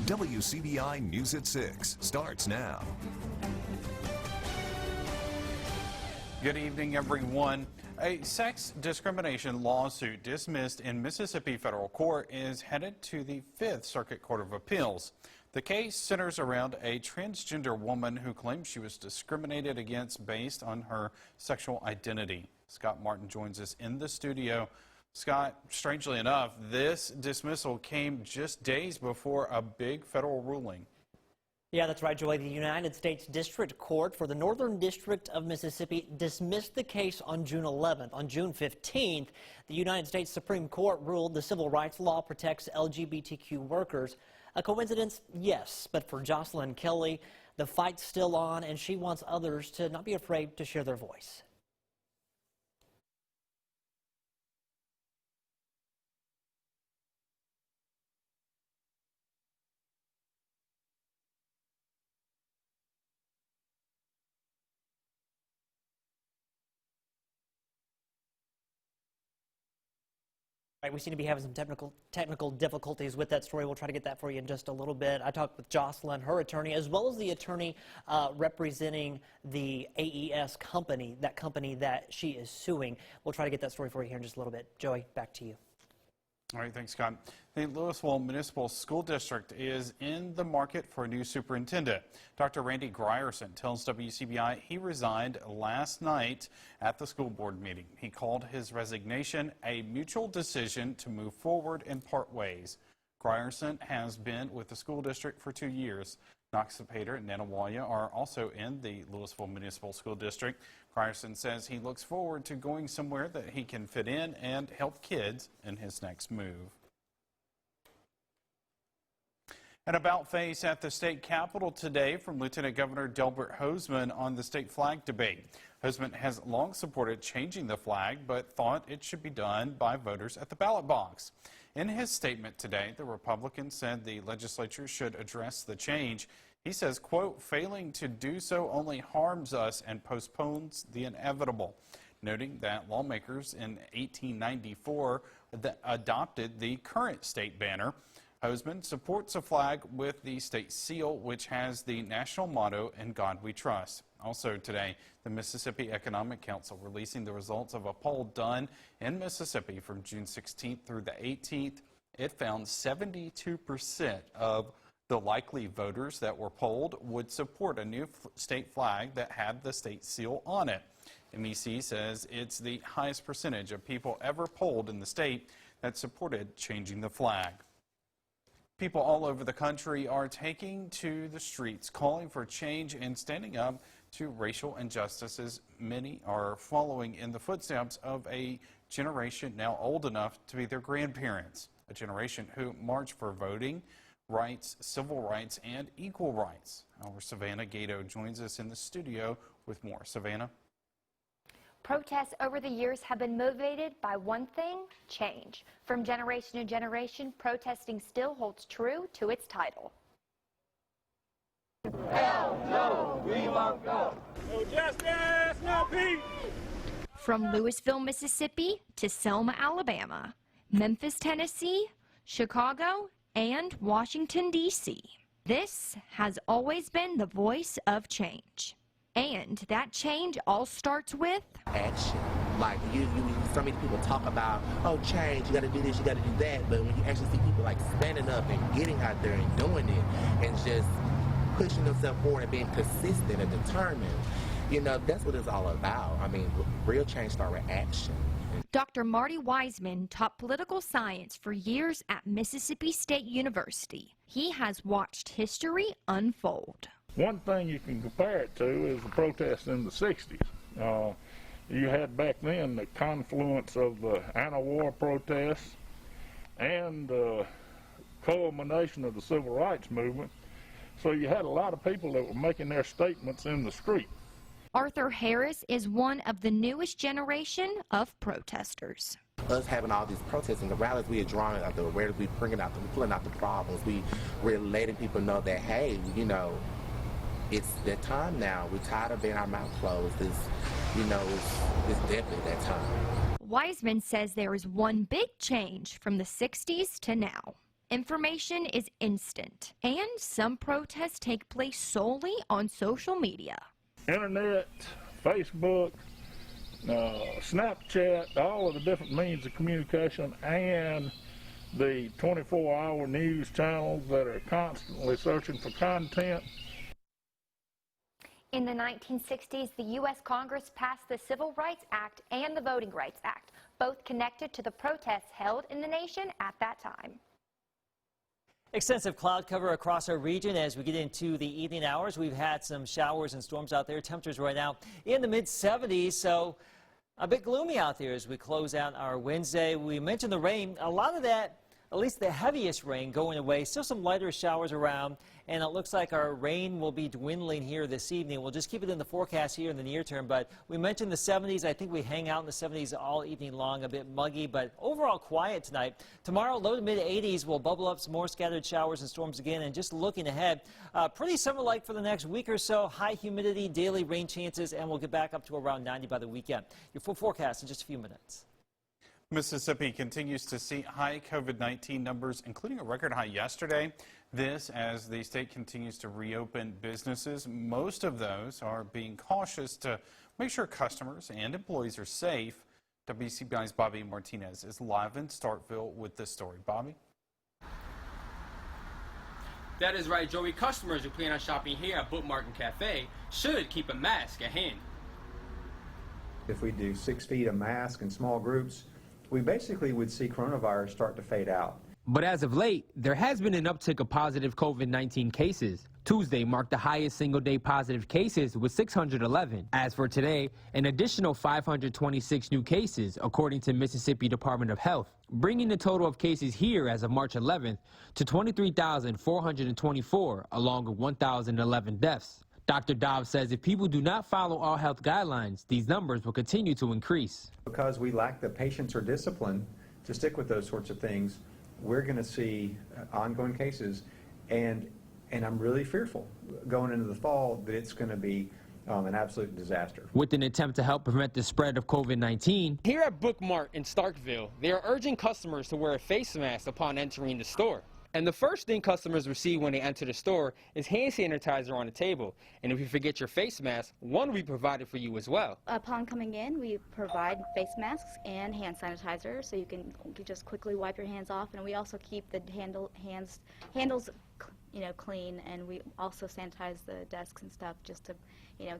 WCBI News at 6 starts now. Good evening, everyone. A sex discrimination lawsuit dismissed in Mississippi federal court is headed to the 5th Circuit Court of Appeals. The case centers around a transgender woman who claims she was discriminated against based on her sexual identity. Scott Martin joins us in the studio. Scott, strangely enough, this dismissal came just days before a big federal ruling. Yeah, that's right, Joey. The United States District Court for the Northern District of Mississippi dismissed the case on June 11th. On June 15th, the United States Supreme Court ruled the civil rights law protects LGBTQ workers. A coincidence? Yes, but for Jocelyn Kelly, the fight's still on, and she wants others to not be afraid to share their voice. Right, we seem to be having some technical difficulties with that story. We'll try to get that for you in just a little bit. I talked with Jocelyn, her attorney, as well as the attorney representing the AES company, that company that she is suing. We'll try to get that story for you here in just a little bit. Joey, back to you. All right, thanks, Scott. The Louisville Municipal School District is in the market for a new superintendent. Dr. Randy Grierson tells WCBI he resigned last night at the school board meeting. He called his resignation a mutual decision to move forward and part ways. Grierson has been with the school district for 2 years. Noxapater and Nanawaya are also in the Louisville Municipal School District. Grierson says he looks forward to going somewhere that he can fit in and help kids in his next move. An about face at the state capitol today from Lieutenant Governor Delbert Hosemann on the state flag debate. Hosemann has long supported changing the flag, but thought it should be done by voters at the ballot box. In his statement today, the Republican said the legislature should address the change. He says, quote, failing to do so only harms us and postpones the inevitable, noting that lawmakers in 1894 adopted the current state banner. Hosemann supports a flag with the state seal, which has the national motto, "In God We Trust." Also today, the Mississippi Economic Council releasing the results of a poll done in Mississippi from June 16th through the 18th. It found 72% of the likely voters that were polled would support a new state flag that had the state seal on it. MEC says it's the highest percentage of people ever polled in the state that supported changing the flag. People all over the country are taking to the streets, calling for change and standing up to racial injustices. Many are following in the footsteps of a generation now old enough to be their grandparents, a generation who marched for voting rights, civil rights, and equal rights. Our Savannah Gato joins us in the studio with more. Savannah? Protests over the years have been motivated by one thing: change. From generation to generation, protesting still holds true to its title. Hell no, we won't go. No justice, no peace. From Louisville, Mississippi to Selma, Alabama, Memphis, Tennessee, Chicago, and Washington, D.C. This has always been the voice of change. And that change all starts with action. Like so many people talk about, oh, change, you got to do this, you got to do that. But when you actually see people like standing up and getting out there and doing it and just pushing themselves forward and being consistent and determined, you know, that's what it's all about. I mean, real change starts with action. Dr. Marty Wiseman taught political science for years at Mississippi State University. He has watched history unfold. One thing you can compare it to is the protests in the 60s. You had back then the confluence of the anti-war protests and the culmination of the civil rights movement. So you had a lot of people that were making their statements in the street. Arthur Harris is one of the newest generation of protesters. Us having all these protests and the rallies we are drawing out, the awareness we bringing out, we're pulling out the problems, we're letting people know that, hey, you know, it's that time now. We're tired of being our mouth closed. It's definitely that time. Wiseman says there is one big change from the 60s to now. information is instant, and some protests take place solely on social media. Internet, Facebook, Snapchat, all of the different means of communication, and the 24-hour news channels that are constantly searching for content. In the 1960s, the U.S. Congress passed the Civil Rights Act and the Voting Rights Act, both connected to the protests held in the nation at that time. Extensive cloud cover across our region as we get into the evening hours. We've had some showers and storms out there. Temperatures right now in the mid-70s, so a bit gloomy out there as we close out our Wednesday. We mentioned the rain. A lot of that, at least the heaviest rain, going away. Still some lighter showers around, and it looks like our rain will be dwindling here this evening. We'll just keep it in the forecast here in the near term, but we mentioned the 70s. I think we hang out in the 70s all evening long, a bit muggy, but overall quiet tonight. Tomorrow, low to mid 80s will bubble up some more scattered showers and storms again, and just looking ahead, pretty summer-like for the next week or so. High humidity, daily rain chances, and we'll get back up to around 90 by the weekend. Your full forecast in just a few minutes. Mississippi continues to see high COVID-19 numbers, including a record high yesterday. This as the state continues to reopen businesses. Most of those are being cautious to make sure customers and employees are safe. WCBI's Bobby Martinez is live in Starkville with this story. Bobby? That is right, Joey. Customers who plan on shopping here at Bookmark and Cafe should keep a mask at hand. If we do 6 feet of mask in small groups, we basically would see coronavirus start to fade out. But as of late, there has been an uptick of positive COVID-19 cases. Tuesday marked the highest single-day positive cases with 611. As for today, an additional 526 new cases, according to Mississippi Department of Health, bringing the total of cases here as of March 11th to 23,424, along with 1,011 deaths. Dr. Dobbs says if people do not follow all health guidelines, these numbers will continue to increase. Because we lack the patience or discipline to stick with those sorts of things, we're going to see ongoing cases, and I'm really fearful going into the fall that it's going to be an absolute disaster. With an attempt to help prevent the spread of COVID-19, Here at Bookmark in Starkville, they are urging customers to wear a face mask upon entering the store. And the first thing customers receive when they enter the store is hand sanitizer on the table. And if you forget your face mask, one will be provided for you as well. Upon coming in, we provide face masks and hand sanitizer, so you can just quickly wipe your hands off. And we also keep the handles clean, and we also sanitize the desks and stuff just to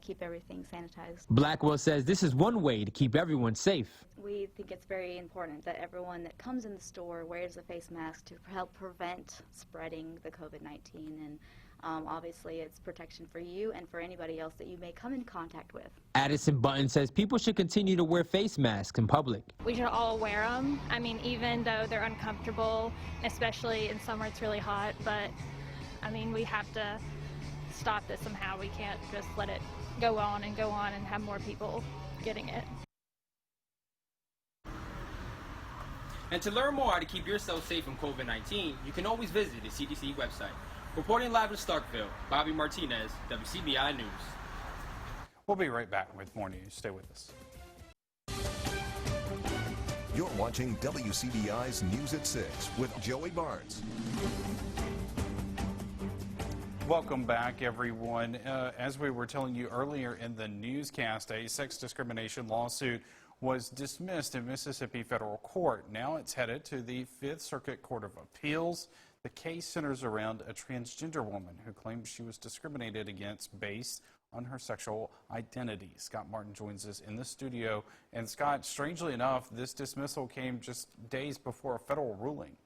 keep everything sanitized. Blackwell says this is one way to keep everyone safe. We think it's very important that everyone that comes in the store wears a face mask to help prevent spreading the COVID-19, and obviously it's protection for you and for anybody else that you may come in contact with. Addison Button says people should continue to wear face masks in public. We should all wear them. I mean, even though they're uncomfortable, especially in summer it's really hot, but I mean, we have to stop this somehow. We can't just let it go on and have more people getting it. And to learn more how to keep yourself safe from COVID-19, you can always visit the CDC website. Reporting live in Starkville, Bobby Martinez, WCBI News. We'll be right back with more news. Stay with us. You're watching WCBI's News at 6 with Joey Barnes. Welcome back, everyone. As we were telling you earlier in the newscast, a sex discrimination lawsuit was dismissed in Mississippi federal court. Now it's headed to the Fifth Circuit Court of Appeals. The case centers around a transgender woman who claims she was discriminated against based on her sexual identity. Scott Martin joins us in the studio. And Scott, strangely enough, this dismissal came just days before a federal ruling.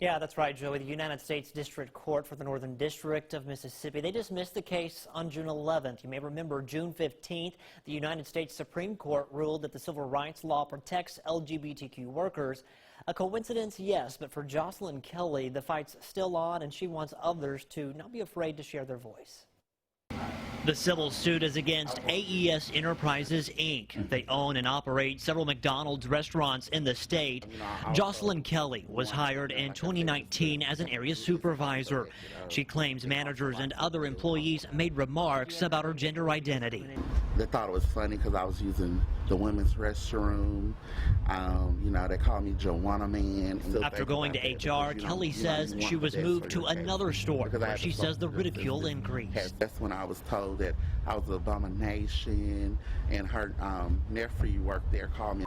Yeah, that's right, Joey. The United States District Court for the Northern District of Mississippi, they dismissed the case on June 11th. You may remember June 15th, the United States Supreme Court ruled that the civil rights law protects LGBTQ workers. A coincidence, yes, but for Jocelyn Kelly, the fight's still on, and she wants others to not be afraid to share their voice. The civil suit is against AES Enterprises, Inc. They own and operate several McDonald's restaurants in the state. Jocelyn Kelly was hired in 2019 as an area supervisor. She claims managers and other employees made remarks about her gender identity. They thought it was funny because I was using the women's restroom. They called me Joanna Man. After going to HR, Kelly says she was moved to another store where she says the ridicule increased. That's when I was told that I was an abomination, and her nephew worked there, called me,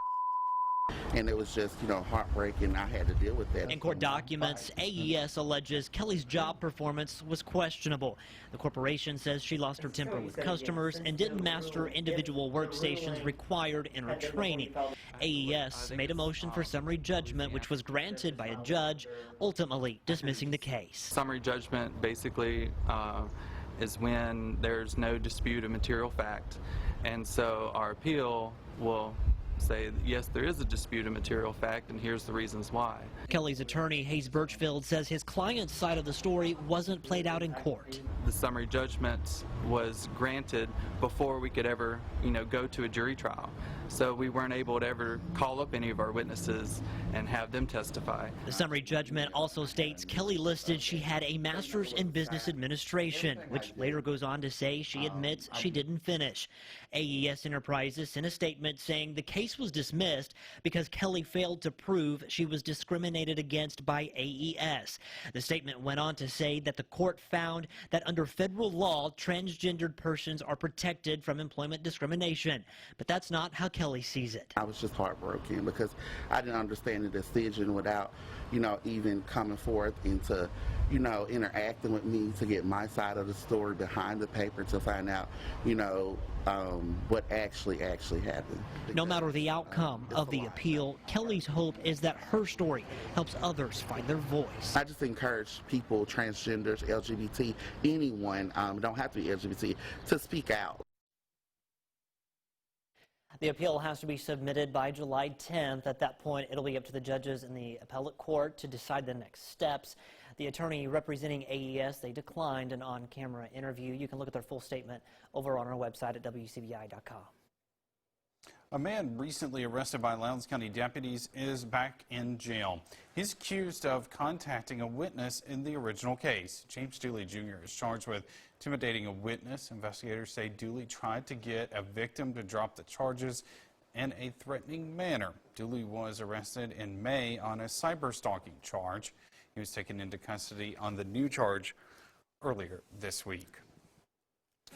and it was just, heartbreaking. I had to deal with that. In court documents, AES alleges Kelly's job performance was questionable. The corporation says she lost her temper with customers and didn't master individual workstations required in her training. AES made a motion for summary judgment, which was granted by a judge, ultimately dismissing the case. Summary judgment basically is when there's no dispute of material fact, and so our appeal will say, yes, there is a dispute of material fact, and here's the reasons why. Kelly's attorney, Hayes Birchfield, says his client's side of the story wasn't played out in court. The summary judgment was granted before we could ever, go to a jury trial. So we weren't able to ever call up any of our witnesses and have them testify. The summary judgment also states Kelly listed she had a master's in business administration, which later goes on to say she admits she didn't finish. AES Enterprises sent a statement saying the case was dismissed because Kelly failed to prove she was discriminated against by AES. The statement went on to say that the court found that under federal law, transgendered persons are protected from employment discrimination. But that's not how Kelly sees it. I was just heartbroken because I didn't understand the decision without, even coming forth into, interacting with me to get my side of the story behind the paper to find out, what actually happened. No matter the outcome of the appeal, Kelly's hope is that her story helps others find their voice. I just encourage people, transgenders, LGBT, anyone, don't have to be LGBT, to speak out. The appeal has to be submitted by July 10th. At that point, it'll be up to the judges in the appellate court to decide the next steps. The attorney representing AES, they declined an on-camera interview. You can look at their full statement over on our website at wcbi.com. A man recently arrested by Lowndes County deputies is back in jail. He's accused of contacting a witness in the original case. James Dooley Jr. is charged with intimidating a witness. Investigators say Dooley tried to get a victim to drop the charges in a threatening manner. Dooley was arrested in May on a cyber-stalking charge. He was taken into custody on the new charge earlier this week.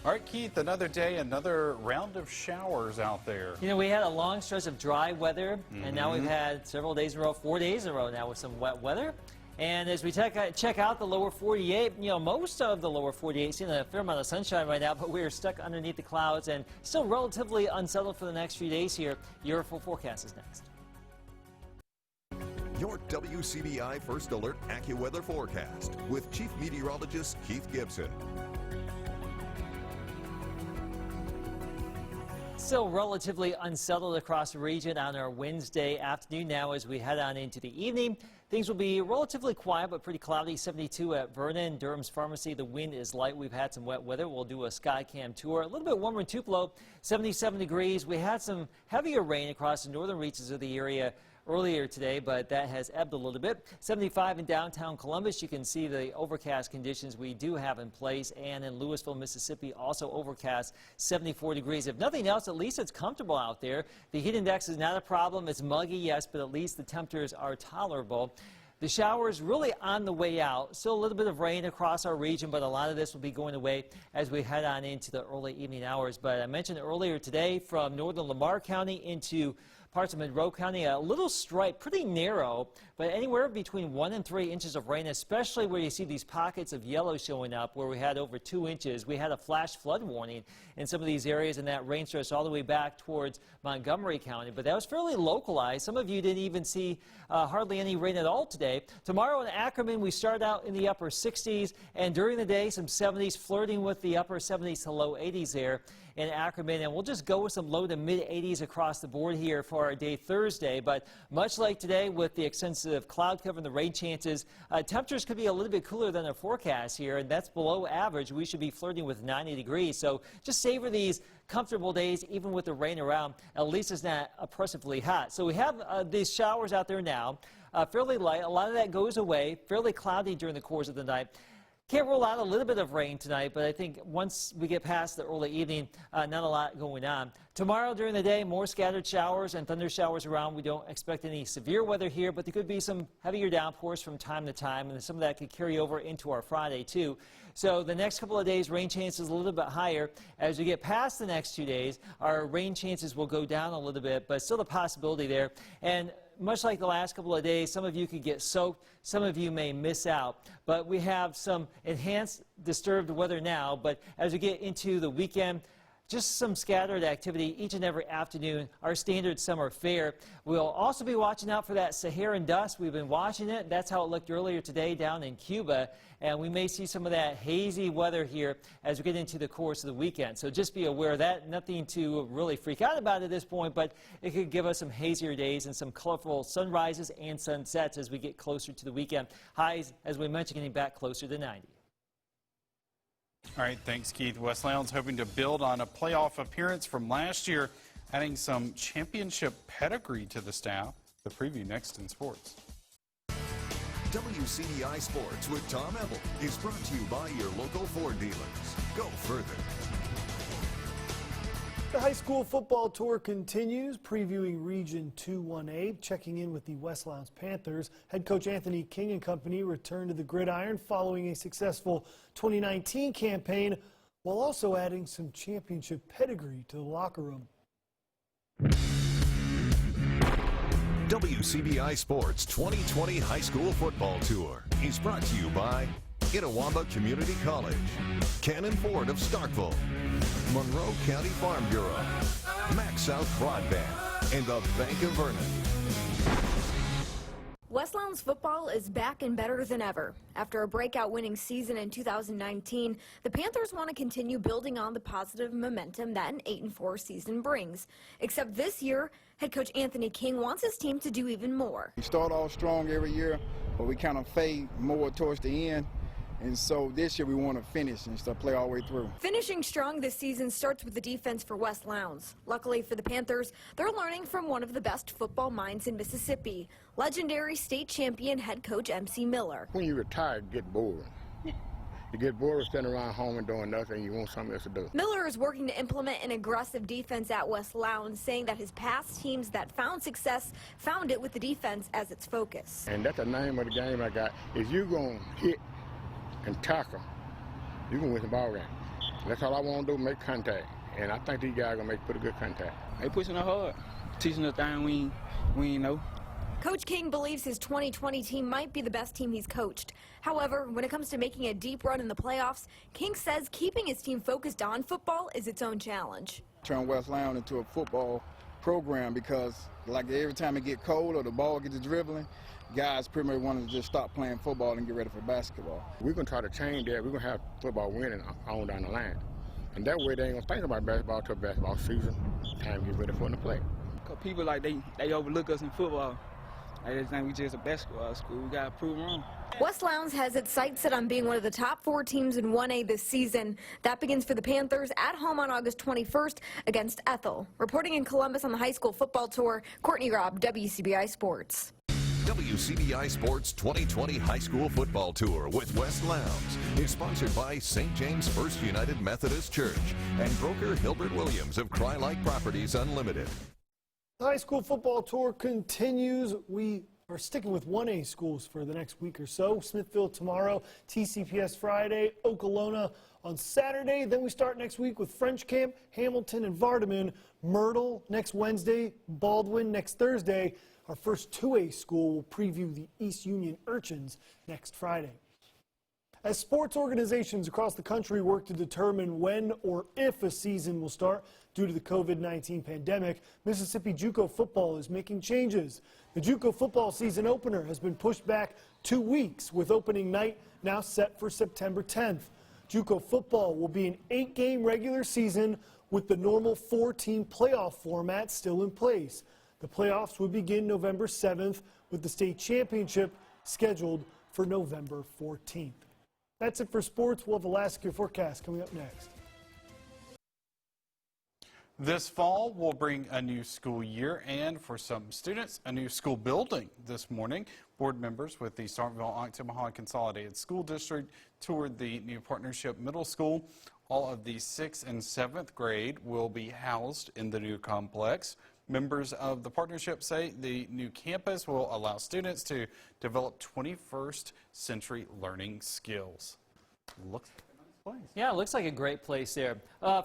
All right, Keith, another day, another round of showers out there. We had a long stretch of dry weather, and now we've had several days in a row, 4 days in a row now with some wet weather. And as we check out the lower 48, most of the lower 48 seeing a fair amount of sunshine right now, but we're stuck underneath the clouds and still relatively unsettled for the next few days here. Your full forecast is next. Your WCBI First Alert AccuWeather forecast with Chief Meteorologist Keith Gibson. Still relatively unsettled across the region on our Wednesday afternoon. Now as we head on into the evening, things will be relatively quiet but pretty cloudy. 72 at Vernon, Durham's Pharmacy. The wind is light. We've had some wet weather. We'll do a sky cam tour. A little bit warmer in Tupelo, 77 degrees. We had some heavier rain across the northern reaches of the area earlier today, but that has ebbed a little bit. 75 in downtown Columbus. You can see the overcast conditions we do have in place, and in Louisville, Mississippi, also overcast, 74 degrees. If nothing else, at least it's comfortable out there. The heat index is not a problem. It's muggy, yes, but at least the temperatures are tolerable. The showers really on the way out. Still a little bit of rain across our region, but a lot of this will be going away as we head on into the early evening hours. But I mentioned earlier today, from northern Lamar County into parts of Monroe County, a little stripe, pretty narrow, but anywhere between 1 and 3 inches of rain, especially where you see these pockets of yellow showing up where we had over 2 inches. We had a flash flood warning in some of these areas, and that rain stretched all the way back towards Montgomery County, but that was fairly localized. Some of you didn't even see hardly any rain at all today. Tomorrow in Ackerman, we start out in the upper 60s, and during the day, some 70s, flirting with the upper 70s to low 80s there. in Ackerman, and we'll just go with some low to mid 80s across the board here for our day Thursday. But much like today, with the extensive cloud cover and the rain chances, temperatures could be a little bit cooler than our forecast here, and that's below average. We should be flirting with 90 degrees. So just savor these comfortable days, even with the rain around. At least it's not oppressively hot. So we have these showers out there now, fairly light. A lot of that goes away, fairly cloudy during the course of the night. Can't rule out a little bit of rain tonight, but I think once we get past the early evening, not a lot going on. Tomorrow during the day, more scattered showers and thunder showers around. We don't expect any severe weather here, but there could be some heavier downpours from time to time, and some of that could carry over into our Friday too. So the next couple of days, rain chances a little bit higher. As we get past the next 2 days, our rain chances will go down a little bit, but still a possibility there. And much like the last couple of days, some of you could get soaked, some of you may miss out. But we have some enhanced disturbed weather now, but as we get into the weekend, just some scattered activity each and every afternoon, our standard summer fare. We'll also be watching out for that Saharan dust. We've been watching it. That's how it looked earlier today down in Cuba. And we may see some of that hazy weather here as we get into the course of the weekend. So just be aware of that. Nothing to really freak out about at this point, but it could give us some hazier days and some colorful sunrises and sunsets as we get closer to the weekend. Highs, as we mentioned, getting back closer to 90. All right, thanks, Keith. West Lowndes hoping to build on a playoff appearance from last year, adding some championship pedigree to the staff. The preview next in sports. WCBI Sports with Tom Ebel is brought to you by your local Ford dealers. Go further. The high school football tour continues, previewing Region 2-1A, checking in with the West Lowndes Panthers. Head coach Anthony King and company returned to the gridiron following a successful 2019 campaign, while also adding some championship pedigree to the locker room. WCBI Sports 2020 High School Football Tour is brought to you by Itawamba Community College, Cannon Ford of Starkville, Monroe County Farm Bureau, Max South Broadband, and the Bank of Vernon. West Lowndes football is back and better than ever. After a breakout winning season in 2019, the Panthers want to continue building on the positive momentum that an 8-4 season brings. Except this year, head coach Anthony King wants his team to do even more. We start off strong every year, but we kind of fade more towards the end. And so this year we want to finish and play all the way through. Finishing strong this season starts with the defense for West Lowndes. Luckily for the Panthers, they're learning from one of the best football minds in Mississippi, legendary state champion head coach MC Miller. When you retire, you get bored. You get bored of standing around home and doing nothing. You want something else to do. Miller is working to implement an aggressive defense at West Lowndes, saying that his past teams that found success found it with the defense as its focus. And that's the name of the game I got. Is you going to hit and tackle, you can win the ball game. That's all I want to do, make contact. And I think these guys are going to make pretty good contact. They pushing us hard, teaching us things we ain't know. Coach King believes his 2020 team might be the best team he's coached. However, when it comes to making a deep run in the playoffs, King says keeping his team focused on football is its own challenge. Turn West Lowndes into a football program because like every time it get cold or the ball gets dribbling, guys pretty much want to just stop playing football and get ready for basketball. We're going to try to change that. We're going to have football winning on down the line. And that way they ain't going to think about basketball till basketball season. Time to get ready for them to play. Because people like they overlook us in football. I just think we just a basketball school. We got to prove wrong. West Lowndes has its sights set on being one of the top 4 teams in 1A this season. That begins for the Panthers at home on August 21st against Ethel. Reporting in Columbus on the high school football tour, Courtney Robb, WCBI Sports. WCBI Sports 2020 High School Football Tour with West Lowndes is sponsored by St. James First United Methodist Church and broker Hilbert Williams of Cry-Like Properties Unlimited. The high school football tour continues. We are sticking with 1A schools for the next week or so. Smithfield tomorrow, TCPS Friday, Okolona on Saturday. Then we start next week with French Camp, Hamilton, and Vardaman. Myrtle next Wednesday, Baldwin next Thursday. Our first 2A school will preview the East Union Urchins next Friday. As sports organizations across the country work to determine when or if a season will start due to the COVID-19 pandemic, Mississippi JUCO football is making changes. The JUCO football season opener has been pushed back 2 weeks, with opening night now set for September 10th. JUCO football will be an 8-game regular season with the normal 4-team playoff format still in place. The playoffs would begin November 7th, with the state championship scheduled for November 14th. That's it for sports. We'll have the last secure forecast coming up next. This fall will bring a new school year and, for some students, a new school building. This morning, board members with the Starkville-Oktamaha Consolidated School District toured the new Partnership Middle School. All of the 6th and 7th grade will be housed in the new complex. Members of the partnership say the new campus will allow students to develop 21st century learning skills. Looks like a nice place. Yeah, it looks like a great place there.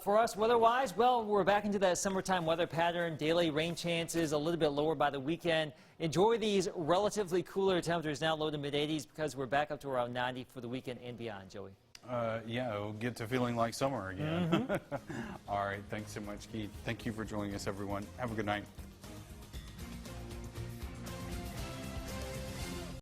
For us, weather-wise, well, we're back into that summertime weather pattern. Daily rain chances a little bit lower by the weekend. Enjoy these relatively cooler temperatures, now low to mid-80s, because we're back up to around 90 for the weekend and beyond, Joey. Yeah, we'll get to feeling like summer again. All right, thanks so much, Keith. Thank you for joining us, everyone. Have a good night.